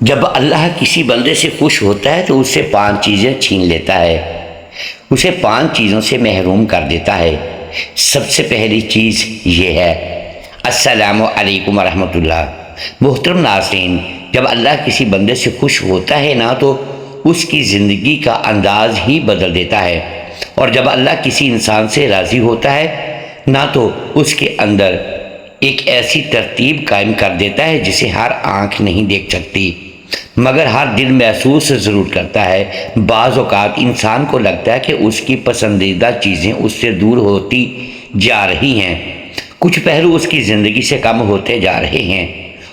جب اللہ کسی بندے سے خوش ہوتا ہے تو اس سے 5 چیزیں چھین لیتا ہے، اسے 5 چیزوں سے محروم کر دیتا ہے۔ سب سے پہلی چیز یہ ہے۔ السلام علیکم ورحمۃ اللہ۔ محترم ناظرین، جب اللہ کسی بندے سے خوش ہوتا ہے نا تو اس کی زندگی کا انداز ہی بدل دیتا ہے، اور جب اللہ کسی انسان سے راضی ہوتا ہے نہ تو اس کے اندر ایک ایسی ترتیب قائم کر دیتا ہے جسے ہر آنکھ نہیں دیکھ سکتی مگر ہر دل محسوس ضرور کرتا ہے۔ بعض اوقات انسان کو لگتا ہے کہ اس کی پسندیدہ چیزیں اس سے دور ہوتی جا رہی ہیں، کچھ پہلو اس کی زندگی سے کم ہوتے جا رہے ہیں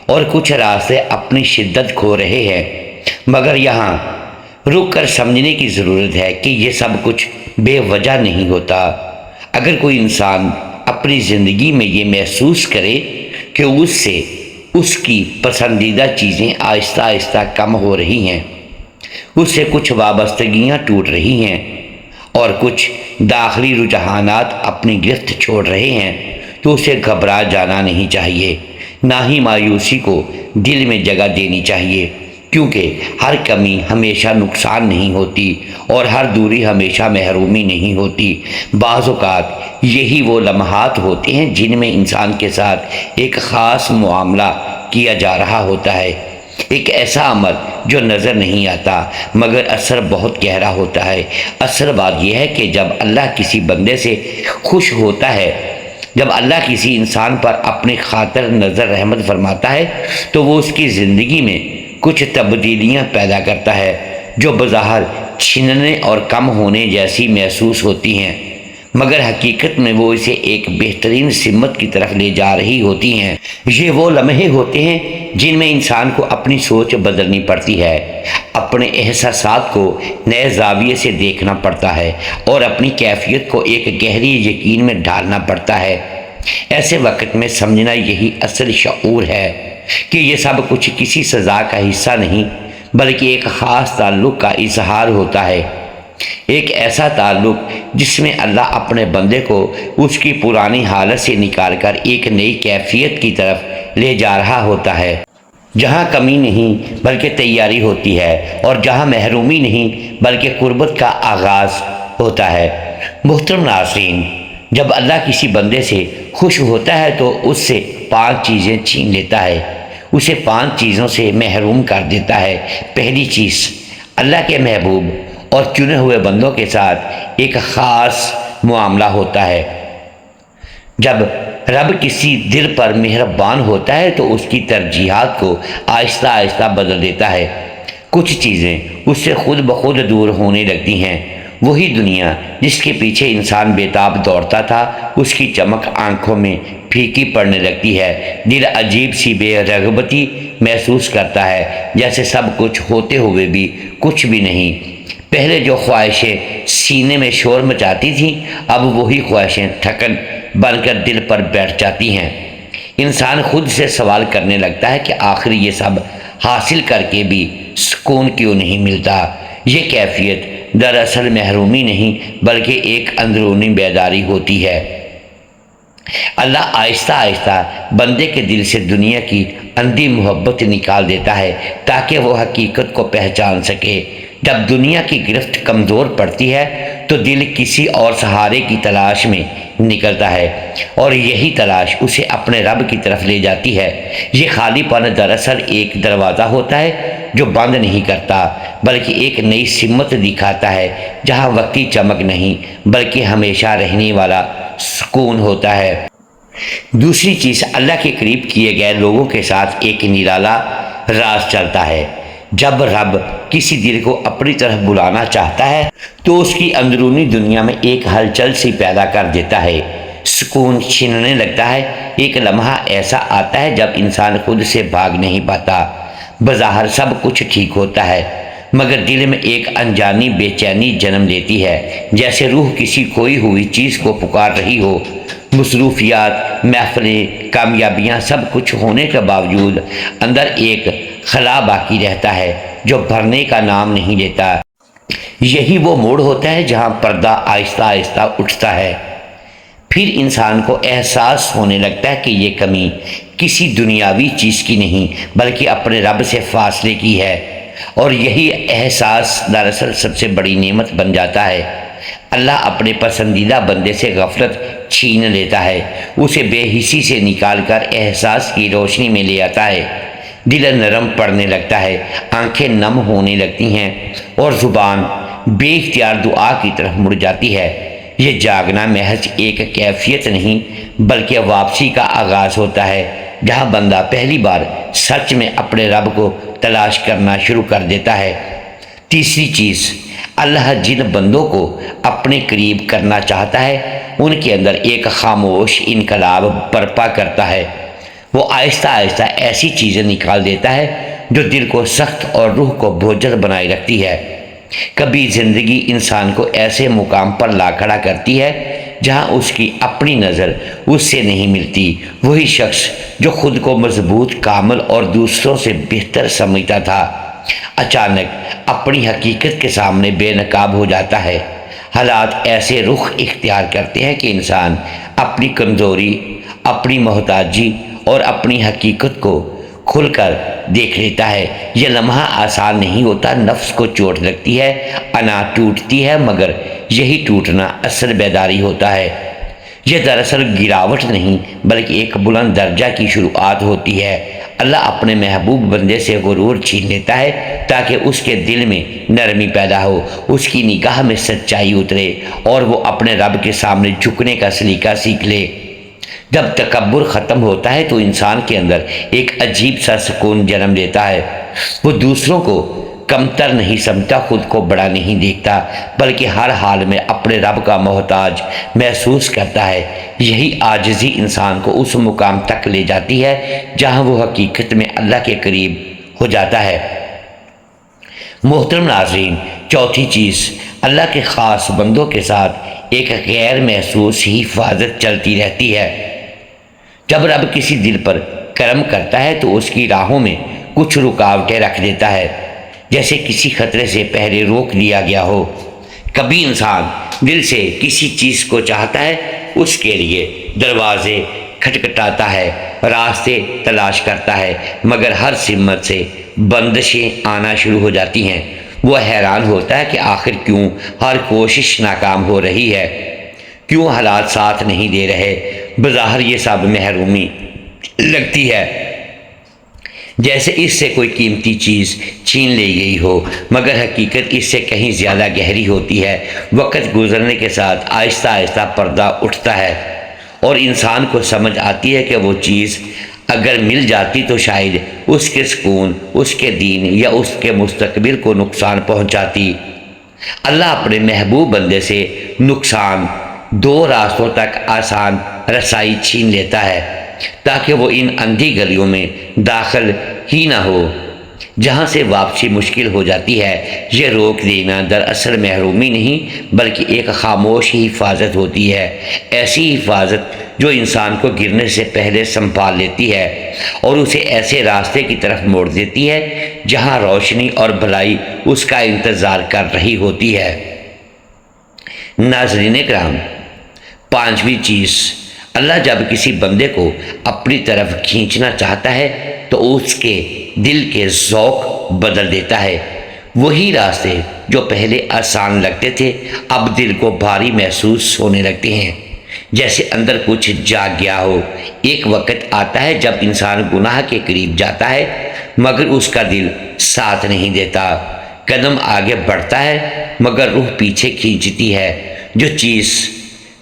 اور کچھ راستے اپنی شدت کھو رہے ہیں، مگر یہاں رک کر سمجھنے کی ضرورت ہے کہ یہ سب کچھ بے وجہ نہیں ہوتا۔ اگر کوئی انسان اپنی زندگی میں یہ محسوس کرے کہ اس سے اس کی پسندیدہ چیزیں آہستہ آہستہ کم ہو رہی ہیں، اس سے کچھ وابستگیاں ٹوٹ رہی ہیں اور کچھ داخلی رجحانات اپنی گرفت چھوڑ رہے ہیں، تو اسے گھبرا جانا نہیں چاہیے، نہ ہی مایوسی کو دل میں جگہ دینی چاہیے، کیونکہ ہر کمی ہمیشہ نقصان نہیں ہوتی اور ہر دوری ہمیشہ محرومی نہیں ہوتی۔ بعض اوقات یہی وہ لمحات ہوتے ہیں جن میں انسان کے ساتھ ایک خاص معاملہ کیا جا رہا ہوتا ہے، ایک ایسا عمل جو نظر نہیں آتا مگر اثر بہت گہرا ہوتا ہے۔ اصل بات یہ ہے کہ جب اللہ کسی بندے سے خوش ہوتا ہے، جب اللہ کسی انسان پر اپنی خاطر نظر رحمت فرماتا ہے تو وہ اس کی زندگی میں کچھ تبدیلیاں پیدا کرتا ہے جو بظاہر چھننے اور کم ہونے جیسی محسوس ہوتی ہیں، مگر حقیقت میں وہ اسے ایک بہترین سمت کی طرف لے جا رہی ہوتی ہیں۔ یہ وہ لمحے ہوتے ہیں جن میں انسان کو اپنی سوچ بدلنی پڑتی ہے، اپنے احساسات کو نئے زاویے سے دیکھنا پڑتا ہے اور اپنی کیفیت کو ایک گہری یقین میں ڈالنا پڑتا ہے۔ ایسے وقت میں سمجھنا یہی اصل شعور ہے کہ یہ سب کچھ کسی سزا کا حصہ نہیں بلکہ ایک خاص تعلق کا اظہار ہوتا ہے، ایک ایسا تعلق جس میں اللہ اپنے بندے کو اس کی پرانی حالت سے نکال کر ایک نئی کیفیت کی طرف لے جا رہا ہوتا ہے، جہاں کمی نہیں بلکہ تیاری ہوتی ہے اور جہاں محرومی نہیں بلکہ قربت کا آغاز ہوتا ہے۔ محترم ناظرین، جب اللہ کسی بندے سے خوش ہوتا ہے تو اس سے 5 چیزیں چھین لیتا ہے، اسے 5 چیزوں سے محروم کر دیتا ہے۔ پہلی چیز، اللہ کے محبوب اور چنے ہوئے بندوں کے ساتھ ایک خاص معاملہ ہوتا ہے۔ جب رب کسی دل پر مہربان ہوتا ہے تو اس کی ترجیحات کو آہستہ آہستہ بدل دیتا ہے، کچھ چیزیں اس سے خود بخود دور ہونے لگتی ہیں۔ وہی دنیا جس کے پیچھے انسان بےتاب دوڑتا تھا، اس کی چمک آنکھوں میں پھیکی پڑنے لگتی ہے، دل عجیب سی بے رغبتی محسوس کرتا ہے، جیسے سب کچھ ہوتے ہوئے بھی کچھ بھی نہیں۔ پہلے جو خواہشیں سینے میں شور مچاتی تھیں، اب وہی خواہشیں تھکن بن کر دل پر بیٹھ جاتی ہیں۔ انسان خود سے سوال کرنے لگتا ہے کہ آخر یہ سب حاصل کر کے بھی سکون کیوں نہیں ملتا۔ یہ کیفیت دراصل محرومی نہیں بلکہ ایک اندرونی بیداری ہوتی ہے۔ اللہ آہستہ آہستہ بندے کے دل سے دنیا کی اندھی محبت نکال دیتا ہے تاکہ وہ حقیقت کو پہچان سکے۔ جب دنیا کی گرفت کمزور پڑتی ہے تو دل کسی اور سہارے کی تلاش میں نکلتا ہے اور یہی تلاش اسے اپنے رب کی طرف لے جاتی ہے۔ یہ خالی پن دراصل ایک دروازہ ہوتا ہے جو بند نہیں کرتا بلکہ ایک نئی سمت دکھاتا ہے، جہاں وقتی چمک نہیں بلکہ ہمیشہ رہنے والا سکون ہوتا ہے۔ دوسری چیز، اللہ کے قریب کیے گئے لوگوں کے ساتھ ایک نرالا راز چلتا ہے۔ جب رب کسی دل کو اپنی طرف بلانا چاہتا ہے تو اس کی اندرونی دنیا میں ایک ہلچل سی پیدا کر دیتا ہے، سکون چھننے لگتا ہے۔ ایک لمحہ ایسا آتا ہے جب انسان خود سے بھاگ نہیں پاتا، بظاہر سب کچھ ٹھیک ہوتا ہے مگر دل میں ایک انجانی بے چینی جنم لیتی ہے، جیسے روح کسی کھوئی ہوئی چیز کو پکار رہی ہو۔ مصروفیات، محفلیں، کامیابیاں سب کچھ ہونے کے باوجود اندر ایک خلا باقی رہتا ہے جو بھرنے کا نام نہیں لیتا۔ یہی وہ موڑ ہوتا ہے جہاں پردہ آہستہ آہستہ اٹھتا ہے۔ پھر انسان کو احساس ہونے لگتا ہے کہ یہ کمی کسی دنیاوی چیز کی نہیں بلکہ اپنے رب سے فاصلے کی ہے، اور یہی احساس دراصل سب سے بڑی نعمت بن جاتا ہے۔ اللہ اپنے پسندیدہ بندے سے غفلت چھین لیتا ہے، اسے بے حسی سے نکال کر احساس کی روشنی میں لے آتا ہے۔ دل نرم پڑنے لگتا ہے، آنکھیں نم ہونے لگتی ہیں اور زبان بے اختیار دعا کی طرف مڑ جاتی ہے۔ یہ جاگنا محض ایک کیفیت نہیں بلکہ واپسی کا آغاز ہوتا ہے، جہاں بندہ پہلی بار سچ میں اپنے رب کو تلاش کرنا شروع کر دیتا ہے۔ تیسری چیز، اللہ جن بندوں کو اپنے قریب کرنا چاہتا ہے ان کے اندر ایک خاموش انقلاب برپا کرتا ہے۔ وہ آہستہ آہستہ ایسی چیزیں نکال دیتا ہے جو دل کو سخت اور روح کو بوجھل بنائے رکھتی ہے۔ کبھی زندگی انسان کو ایسے مقام پر لا کھڑا کرتی ہے جہاں اس کی اپنی نظر اس سے نہیں ملتی۔ وہی شخص جو خود کو مضبوط، کامل اور دوسروں سے بہتر سمجھتا تھا، اچانک اپنی حقیقت کے سامنے بے نقاب ہو جاتا ہے۔ حالات ایسے رخ اختیار کرتے ہیں کہ انسان اپنی کمزوری، اپنی محتاجی اور اپنی حقیقت کو کھل کر دیکھ لیتا ہے۔ یہ لمحہ آسان نہیں ہوتا، نفس کو چوٹ لگتی ہے، انا ٹوٹتی ہے، مگر یہی ٹوٹنا اصل بیداری ہوتا ہے۔ یہ دراصل گراوٹ نہیں بلکہ ایک بلند درجہ کی شروعات ہوتی ہے۔ اللہ اپنے محبوب بندے سے غرور چھین لیتا ہے تاکہ اس کے دل میں نرمی پیدا ہو، اس کی نگاہ میں سچائی اترے اور وہ اپنے رب کے سامنے جھکنے کا سلیقہ سیکھ لے۔ جب تکبر ختم ہوتا ہے تو انسان کے اندر ایک عجیب سا سکون جنم لیتا ہے۔ وہ دوسروں کو کمتر نہیں سمجھتا، خود کو بڑا نہیں دیکھتا، بلکہ ہر حال میں اپنے رب کا محتاج محسوس کرتا ہے۔ یہی عاجزی انسان کو اس مقام تک لے جاتی ہے جہاں وہ حقیقت میں اللہ کے قریب ہو جاتا ہے۔ محترم ناظرین، چوتھی چیز، اللہ کے خاص بندوں کے ساتھ ایک غیر محسوس حفاظت چلتی رہتی ہے۔ جب رب کسی دل پر کرم کرتا ہے تو اس کی راہوں میں کچھ رکاوٹیں رکھ دیتا ہے، جیسے کسی خطرے سے پہلے روک دیا گیا ہو۔ کبھی انسان دل سے کسی چیز کو چاہتا ہے، اس کے لیے دروازے کھٹکھٹاتا ہے، راستے تلاش کرتا ہے، مگر ہر سمت سے بندشیں آنا شروع ہو جاتی ہیں۔ وہ حیران ہوتا ہے کہ آخر کیوں ہر کوشش ناکام ہو رہی ہے، کیوں حالات ساتھ نہیں دے رہے۔ بظاہر یہ سب محرومی لگتی ہے، جیسے اس سے کوئی قیمتی چیز چھین لی گئی ہو، مگر حقیقت اس سے کہیں زیادہ گہری ہوتی ہے۔ وقت گزرنے کے ساتھ آہستہ آہستہ پردہ اٹھتا ہے اور انسان کو سمجھ آتی ہے کہ وہ چیز اگر مل جاتی تو شاید اس کے سکون، اس کے دین یا اس کے مستقبل کو نقصان پہنچاتی۔ اللہ اپنے محبوب بندے سے نقصان دو راستوں تک آسان رسائی چھین لیتا ہے تاکہ وہ ان اندھی گلیوں میں داخل ہی نہ ہو جہاں سے واپسی مشکل ہو جاتی ہے۔ یہ روک دینا دراصل محرومی نہیں بلکہ ایک خاموش حفاظت ہوتی ہے، ایسی حفاظت جو انسان کو گرنے سے پہلے سنبھال لیتی ہے اور اسے ایسے راستے کی طرف موڑ دیتی ہے جہاں روشنی اور بھلائی اس کا انتظار کر رہی ہوتی ہے۔ ناظرین کرام، پانچویں چیز، اللہ جب کسی بندے کو اپنی طرف کھینچنا چاہتا ہے تو اس کے دل کے ذوق بدل دیتا ہے۔ وہی راستے جو پہلے آسان لگتے تھے اب دل کو بھاری محسوس ہونے لگتے ہیں، جیسے اندر کچھ جاگ گیا ہو۔ ایک وقت آتا ہے جب انسان گناہ کے قریب جاتا ہے مگر اس کا دل ساتھ نہیں دیتا، قدم آگے بڑھتا ہے مگر روح پیچھے کھینچتی ہے۔ جو چیز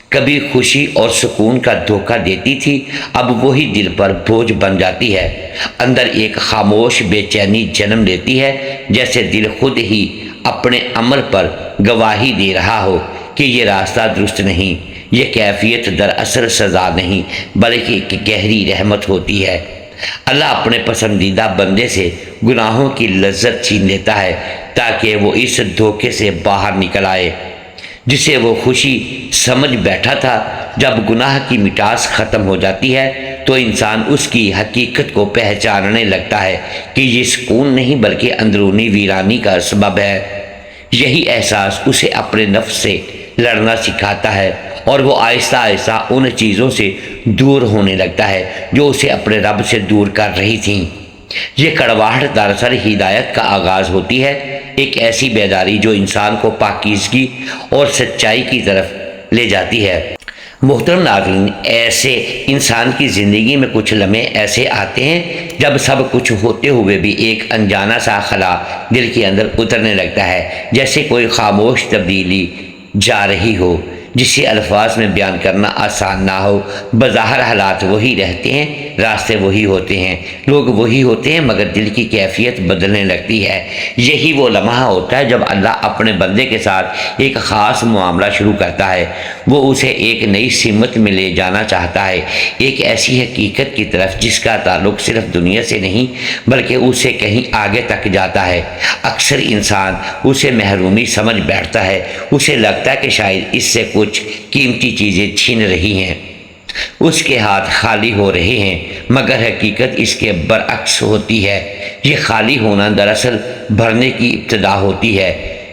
کبھی خوشی اور سکون کا دھوکہ دیتی تھی اب وہی دل پر بوجھ بن جاتی ہے۔ اندر ایک خاموش بے چینی جنم لیتی ہے، جیسے دل خود ہی اپنے عمل پر گواہی دے رہا ہو کہ یہ راستہ درست نہیں۔ یہ کیفیت دراصل سزا نہیں بلکہ ایک گہری رحمت ہوتی ہے۔ اللہ اپنے پسندیدہ بندے سے گناہوں کی لذت چھین لیتا ہے تاکہ وہ اس دھوکے سے باہر نکل آئے جسے وہ خوشی سمجھ بیٹھا تھا۔ جب گناہ کی مٹاس ختم ہو جاتی ہے تو انسان اس کی حقیقت کو پہچاننے لگتا ہے کہ یہ سکون نہیں بلکہ اندرونی ویرانی کا سبب ہے۔ یہی احساس اسے اپنے نفس سے لڑنا سکھاتا ہے اور وہ آہستہ آہستہ ان چیزوں سے دور ہونے لگتا ہے جو اسے اپنے رب سے دور کر رہی تھیں۔ یہ کڑواہٹ دراصل ہدایت کا آغاز ہوتی ہے، ایک ایسی بیداری جو انسان کو پاکیزگی اور سچائی کی طرف لے جاتی ہے۔ محترم ناظرین، ایسے انسان کی زندگی میں کچھ لمحے ایسے آتے ہیں جب سب کچھ ہوتے ہوئے بھی ایک انجانا سا خلا دل کے اندر اترنے لگتا ہے، جیسے کوئی خاموش تبدیلی جا رہی ہو جسے الفاظ میں بیان کرنا آسان نہ ہو۔ بظاہر حالات وہی رہتے ہیں، راستے وہی ہوتے ہیں، لوگ وہی ہوتے ہیں، مگر دل کی کیفیت بدلنے لگتی ہے۔ یہی وہ لمحہ ہوتا ہے جب اللہ اپنے بندے کے ساتھ ایک خاص معاملہ شروع کرتا ہے۔ وہ اسے ایک نئی سمت میں لے جانا چاہتا ہے، ایک ایسی حقیقت کی طرف جس کا تعلق صرف دنیا سے نہیں بلکہ اسے کہیں آگے تک جاتا ہے۔ اکثر انسان اسے محرومی سمجھ بیٹھتا ہے، اسے لگتا ہے کہ شاید اس سے کچھ قیمتی چیزیں چھین رہی ہیں، اس کے ہاتھ خالی ہو رہے ہیں، مگر حقیقت اس کے برعکس ہوتی ہے۔ یہ خالی ہونا دراصل بھرنے کی ابتدا ہوتی ہے۔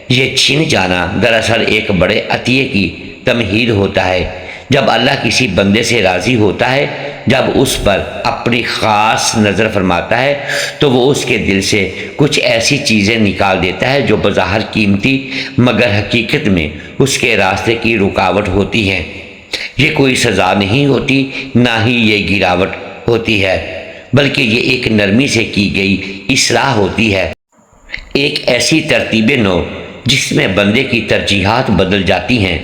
یہ چھن جانا دراصل ایک بڑے عطیے کی تمہید ہوتا ہے۔ جب اللہ کسی بندے سے راضی ہوتا ہے، جب اس پر اپنی خاص نظر فرماتا ہے، تو وہ اس کے دل سے کچھ ایسی چیزیں نکال دیتا ہے جو بظاہر قیمتی مگر حقیقت میں اس کے راستے کی رکاوٹ ہوتی ہیں۔ یہ کوئی سزا نہیں ہوتی، نہ ہی یہ گراوٹ ہوتی ہے، بلکہ یہ ایک نرمی سے کی گئی اصلاح ہوتی ہے، ایک ایسی ترتیب نو جس میں بندے کی ترجیحات بدل جاتی ہیں۔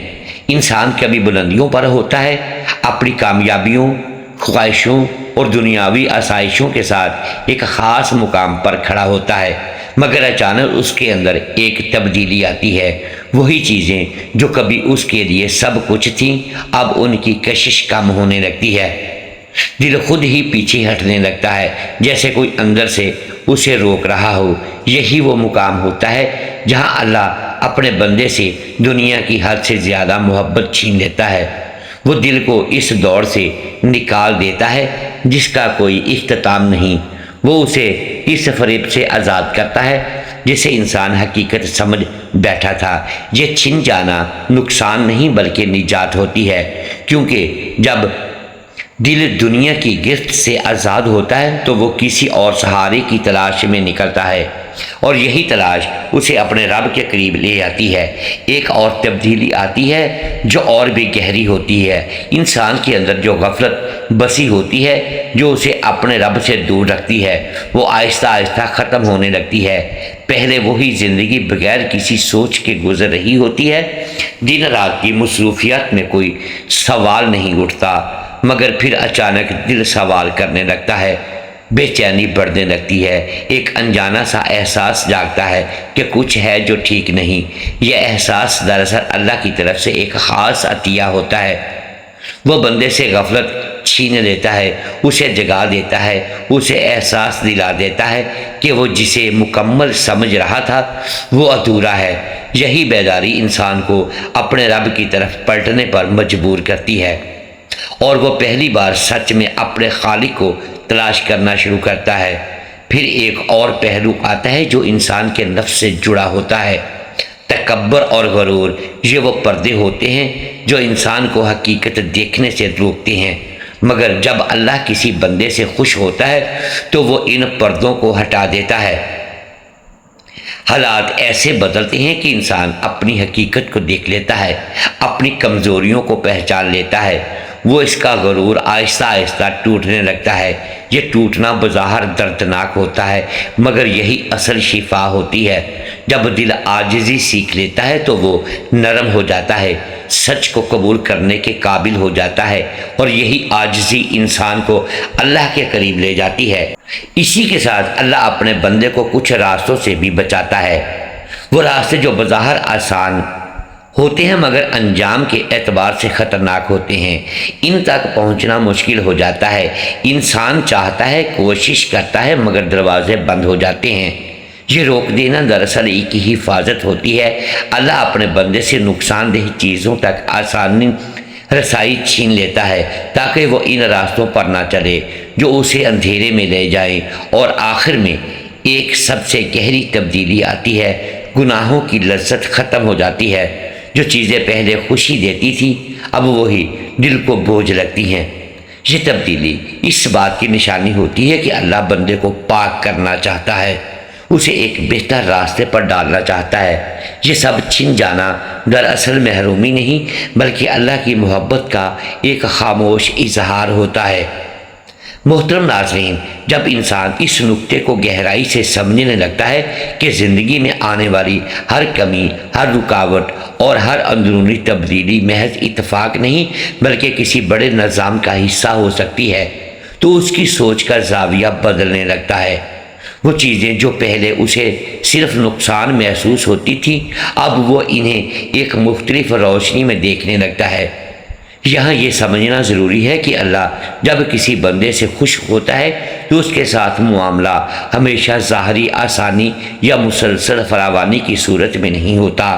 انسان کبھی بلندیوں پر ہوتا ہے، اپنی کامیابیوں، خواہشوں اور دنیاوی آسائشوں کے ساتھ ایک خاص مقام پر کھڑا ہوتا ہے، مگر اچانک اس کے اندر ایک تبدیلی آتی ہے۔ وہی چیزیں جو کبھی اس کے لیے سب کچھ تھیں، اب ان کی کشش کم ہونے لگتی ہے۔ دل خود ہی پیچھے ہٹنے لگتا ہے، جیسے کوئی اندر سے اسے روک رہا ہو۔ یہی وہ مقام ہوتا ہے جہاں اللہ اپنے بندے سے دنیا کی حد سے زیادہ محبت چھین لیتا ہے۔ وہ دل کو اس دور سے نکال دیتا ہے جس کا کوئی اختتام نہیں۔ وہ اسے اس فریب سے آزاد کرتا ہے جسے انسان حقیقت سمجھ بیٹھا تھا۔ یہ چھن جانا نقصان نہیں بلکہ نجات ہوتی ہے، کیونکہ جب دل دنیا کی گرفت سے آزاد ہوتا ہے تو وہ کسی اور سہارے کی تلاش میں نکلتا ہے، اور یہی تلاش اسے اپنے رب کے قریب لے آتی ہے۔ ایک اور تبدیلی آتی ہے جو اور بھی گہری ہوتی ہے۔ انسان کے اندر جو غفلت بسی ہوتی ہے، جو اسے اپنے رب سے دور رکھتی ہے، وہ آہستہ آہستہ ختم ہونے لگتی ہے۔ پہلے وہی زندگی بغیر کسی سوچ کے گزر رہی ہوتی ہے، دن رات کی مصروفیات میں کوئی سوال نہیں اٹھتا، مگر پھر اچانک دل سوال کرنے لگتا ہے، بے چینی بڑھنے لگتی ہے، ایک انجانا سا احساس جاگتا ہے کہ کچھ ہے جو ٹھیک نہیں۔ یہ احساس دراصل اللہ کی طرف سے ایک خاص عطیہ ہوتا ہے۔ وہ بندے سے غفلت چھین لیتا ہے، اسے جگا دیتا ہے، اسے احساس دلا دیتا ہے کہ وہ جسے مکمل سمجھ رہا تھا وہ ادھورا ہے۔ یہی بیداری انسان کو اپنے رب کی طرف پلٹنے پر مجبور کرتی ہے، اور وہ پہلی بار سچ میں اپنے خالق کو تلاش کرنا شروع کرتا ہے۔ پھر ایک اور پہلو آتا ہے جو انسان کے نفس سے جڑا ہوتا ہے، تکبر اور غرور۔ یہ وہ پردے ہوتے ہیں جو انسان کو حقیقت دیکھنے سے روکتے ہیں، مگر جب اللہ کسی بندے سے خوش ہوتا ہے تو وہ ان پردوں کو ہٹا دیتا ہے۔ حالات ایسے بدلتے ہیں کہ انسان اپنی حقیقت کو دیکھ لیتا ہے، اپنی کمزوریوں کو پہچان لیتا ہے۔ وہ اس کا غرور آہستہ آہستہ ٹوٹنے لگتا ہے۔ یہ ٹوٹنا بظاہر دردناک ہوتا ہے، مگر یہی اصل شفا ہوتی ہے۔ جب دل عاجزی سیکھ لیتا ہے تو وہ نرم ہو جاتا ہے، سچ کو قبول کرنے کے قابل ہو جاتا ہے، اور یہی عاجزی انسان کو اللہ کے قریب لے جاتی ہے۔ اسی کے ساتھ اللہ اپنے بندے کو کچھ راستوں سے بھی بچاتا ہے۔ وہ راستے جو بظاہر آسان ہوتے ہیں مگر انجام کے اعتبار سے خطرناک ہوتے ہیں، ان تک پہنچنا مشکل ہو جاتا ہے۔ انسان چاہتا ہے، کوشش کرتا ہے، مگر دروازے بند ہو جاتے ہیں۔ یہ روک دینا دراصل ایک ہی حفاظت ہوتی ہے۔ اللہ اپنے بندے سے نقصان دہ چیزوں تک آسانی رسائی چھین لیتا ہے تاکہ وہ ان راستوں پر نہ چلے جو اسے اندھیرے میں لے جائیں، اور آخر میں ایک سب سے گہری تبدیلی آتی ہے۔ گناہوں کی لذت ختم ہو جاتی ہے۔ جو چیزیں پہلے خوشی دیتی تھی اب وہی دل کو بوجھ لگتی ہیں۔ یہ تبدیلی اس بات کی نشانی ہوتی ہے کہ اللہ بندے کو پاک کرنا چاہتا ہے، اسے ایک بہتر راستے پر ڈالنا چاہتا ہے۔ یہ سب چھن جانا دراصل محرومی نہیں بلکہ اللہ کی محبت کا ایک خاموش اظہار ہوتا ہے۔ محترم ناظرین، جب انسان اس نکتے کو گہرائی سے سمجھنے لگتا ہے کہ زندگی میں آنے والی ہر کمی، ہر رکاوٹ اور ہر اندرونی تبدیلی محض اتفاق نہیں بلکہ کسی بڑے نظام کا حصہ ہو سکتی ہے، تو اس کی سوچ کا زاویہ بدلنے لگتا ہے۔ وہ چیزیں جو پہلے اسے صرف نقصان محسوس ہوتی تھی اب وہ انہیں ایک مختلف روشنی میں دیکھنے لگتا ہے۔ یہاں یہ سمجھنا ضروری ہے کہ اللہ جب کسی بندے سے خوش ہوتا ہے تو اس کے ساتھ معاملہ ہمیشہ ظاہری آسانی یا مسلسل فراوانی کی صورت میں نہیں ہوتا۔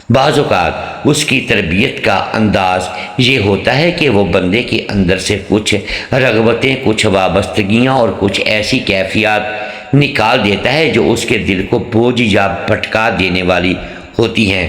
بعض اوقات اس کی تربیت کا انداز یہ ہوتا ہے کہ وہ بندے کے اندر سے کچھ رغبتیں، کچھ وابستگیاں اور کچھ ایسی کیفیات نکال دیتا ہے جو اس کے دل کو بوجھ یا بھٹکا دینے والی ہوتی ہیں۔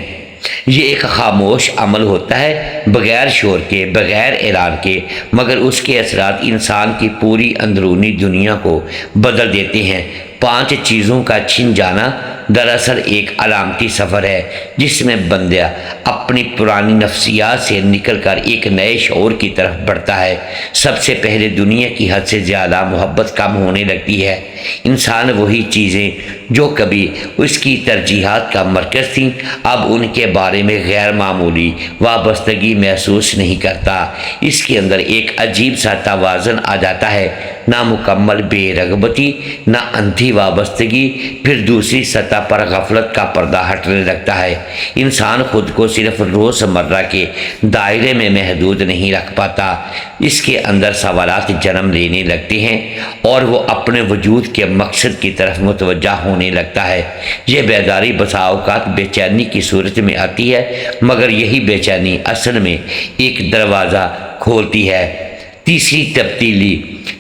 یہ ایک خاموش عمل ہوتا ہے، بغیر شور کے، بغیر اعلان کے، مگر اس کے اثرات انسان کی پوری اندرونی دنیا کو بدل دیتے ہیں۔ 5 چیزوں کا چھن جانا دراصل ایک علامتی سفر ہے جس میں بندہ اپنی پرانی نفسیات سے نکل کر ایک نئے شعور کی طرف بڑھتا ہے۔ سب سے پہلے دنیا کی حد سے زیادہ محبت کم ہونے لگتی ہے۔ انسان وہی چیزیں جو کبھی اس کی ترجیحات کا مرکز تھیں اب ان کے بارے میں غیر معمولی وابستگی محسوس نہیں کرتا۔ اس کے اندر ایک عجیب سا توازن آ جاتا ہے، نہ مکمل بے رغبتی، نہ اندھی وابستگی، پھر دوسری سطح پر غفلت کا پردہ ہٹنے لگتا ہے۔ انسان خود کو صرف روزمرہ کے دائرے میں محدود نہیں رکھ پاتا، اس کے اندر سوالات جنم لینے لگتے ہیں اور وہ اپنے وجود کے مقصد کی طرف متوجہ ہونے لگتا ہے۔ یہ بیداری بسا اوقات بے چینی کی صورت میں آتی ہے، مگر یہی بے چینی اصل میں ایک دروازہ کھولتی ہے۔ تیسری تبدیلی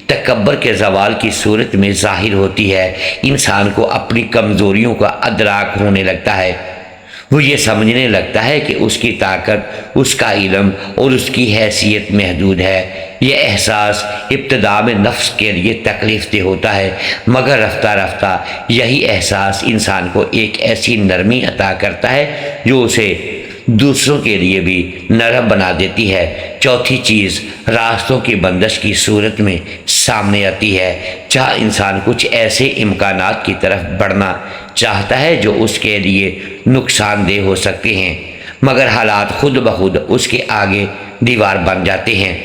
تکبر کے زوال کی صورت میں ظاہر ہوتی ہے۔ انسان کو اپنی کمزوریوں کا ادراک ہونے لگتا ہے۔ وہ یہ سمجھنے لگتا ہے کہ اس کی طاقت، اس کا علم اور اس کی حیثیت محدود ہے۔ یہ احساس ابتدا میں نفس کے لیے تکلیف دہ ہوتا ہے، مگر رفتہ رفتہ یہی احساس انسان کو ایک ایسی نرمی عطا کرتا ہے جو اسے دوسروں کے لیے بھی نرم بنا دیتی ہے۔ چوتھی چیز راستوں کی بندش کی صورت میں سامنے آتی ہے۔ جہاں انسان کچھ ایسے امکانات کی طرف بڑھنا چاہتا ہے جو اس کے لیے نقصان دہ ہو سکتے ہیں، مگر حالات خود بخود اس کے آگے دیوار بن جاتے ہیں۔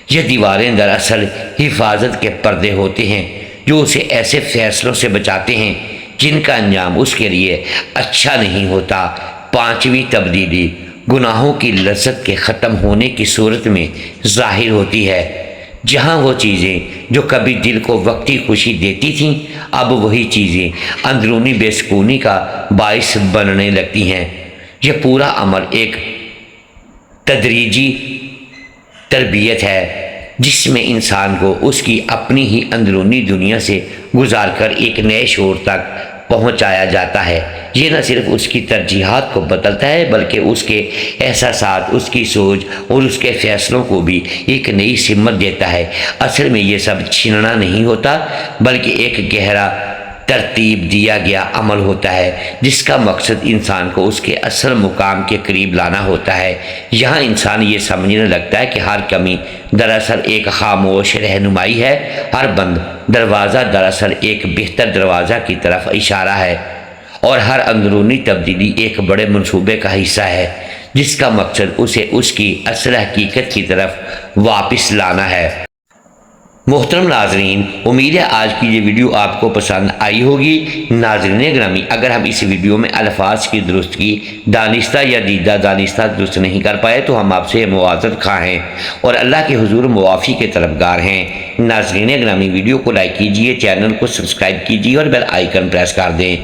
یہ دیواریں دراصل حفاظت کے پردے ہوتے ہیں جو اسے ایسے فیصلوں سے بچاتے ہیں جن کا انجام اس کے لیے اچھا نہیں ہوتا۔ 5ویں تبدیلی گناہوں کی لذت کے ختم ہونے کی صورت میں ظاہر ہوتی ہے۔ جہاں وہ چیزیں جو کبھی دل کو وقتی خوشی دیتی تھیں اب وہی چیزیں اندرونی بے سکونی کا باعث بننے لگتی ہیں۔ یہ پورا عمل ایک تدریجی تربیت ہے جس میں انسان کو اس کی اپنی ہی اندرونی دنیا سے گزار کر ایک نئے شعور تک پہنچایا جاتا ہے۔ یہ نہ صرف اس کی ترجیحات کو بدلتا ہے بلکہ اس کے احساسات، اس کی سوچ اور اس کے فیصلوں کو بھی ایک نئی سمت دیتا ہے۔ اصل میں یہ سب چھیننا نہیں ہوتا بلکہ ایک گہرا ترتیب دیا گیا عمل ہوتا ہے جس کا مقصد انسان کو اس کے اصل مقام کے قریب لانا ہوتا ہے۔ یہاں انسان یہ سمجھنے لگتا ہے کہ ہر کمی دراصل ایک خاموش رہنمائی ہے، ہر بند دروازہ دراصل ایک بہتر دروازہ کی طرف اشارہ ہے، اور ہر اندرونی تبدیلی ایک بڑے منصوبے کا حصہ ہے جس کا مقصد اسے اس کی اصل حقیقت کی طرف واپس لانا ہے۔ محترم ناظرین، امید ہے آج کی یہ ویڈیو آپ کو پسند آئی ہوگی۔ ناظرین گرامی، اگر ہم اس ویڈیو میں الفاظ کی درستگی دانستہ یا دیدہ دانستہ درست نہیں کر پائے تو ہم آپ سے معذرت خواہ ہیں اور اللہ کے حضور معافی کے طلبگار ہیں۔ ناظرین گرامی، ویڈیو کو لائک کیجئے، چینل کو سبسکرائب کیجئے اور بیل آئیکن پریس کر دیں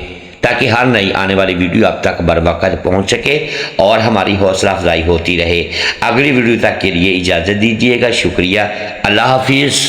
تاکہ ہر نئی آنے والی ویڈیو آپ تک بر وقت پہنچ سکے اور ہماری حوصلہ افزائی ہوتی رہے۔ اگلی ویڈیو تک کے لیے اجازت دیجیے گا۔ شکریہ۔ اللہ حافظ۔